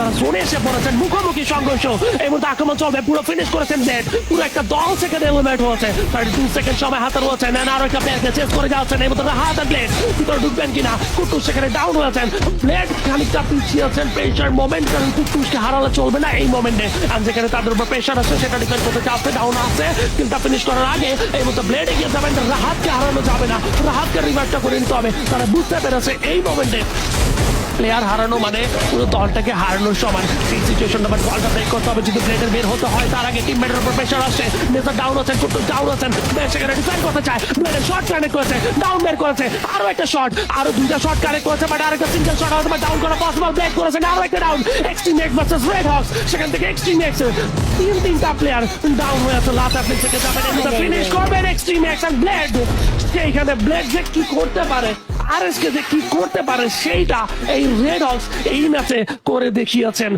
তারা জোনে এসে পড়েছেন, মুখোমুখি সংঘর্ষ। এই মুহূর্তে আক্রমণ চলবে, পুরো ফিনিশ করেছেন ব্লেড, পুরো একটা দল সেকেন্ড এলিমেন্ট হচ্ছে। 32 সেকেন্ড সময় হাতে রয়েছে, নেন আরো একটা প্লেয়ারকে চেস করে যাচ্ছেন। এই মুহূর্তে হাত আর ব্লেড ভিতরে ঢুকবেন কিনা, কুটুস সেখানে ডাউন হয়েছেন। ব্লেড খানিকটা পিছিয়েছেন, প্রেশার মোমেন্ট, কারণ কুটুসকে হারালে চলবে না এই মোমেন্টে। আর যেখানে তাদের উপর প্রেশার আছে সেটা ডিফেন্ড করতে চাচ্ছে, ডাউন আছে, কিন্তু ফিনিশ করার আগে এই মুহূর্তে ব্লেড এগিয়ে যাবেন। রাহাতকে হারানো যাবে না, রাহাতকে রিভাইভটা করে নিতে হবে। তারা বুঝতে পেরেছে এই মোমেন্টে প্লেয়ার হারানো মানে পুরো দলটাকে হারানোর সমান। সেই সিচুয়েশন নাম্বার বলটা ব্রেক করতে হবে যদি ব্লেডের বের হতে হয়। তার আগে টিমমেটের উপর প্রেশার আসছে, নেজার ডাউন আছেন, কুটুস ডাউন আছেন, ব্লেড সেখানে ডিফেন্ড করতে চায়, ব্লেডের শট কানেক্ট করেছে, ডাউন বের করেছে, আরো একটা শট, আরো দুইটা শট কানেক্ট করেছে, বাট আরেকটা সিঙ্গেল শট হয়তো ডাউন করা পসিবল। ব্লেড করেছেন আরো একটা down, Extreme X versus Red Hawks, সেখান থেকে এক্সট্রিম এক্স তিনটা প্লেয়ার ডাউন হয়ে আছে। লাস্ট আপনি থেকে যাবেন, ফিনিশ করবেন এক্সট্রিম এক্স আর ব্লেড। সেইখানে ব্লেড যে কি করতে পারে, আরএসকে যে কি করতে পারে সেইটা এই রেড হক্স এই ম্যাচে করে দেখিয়েছেন।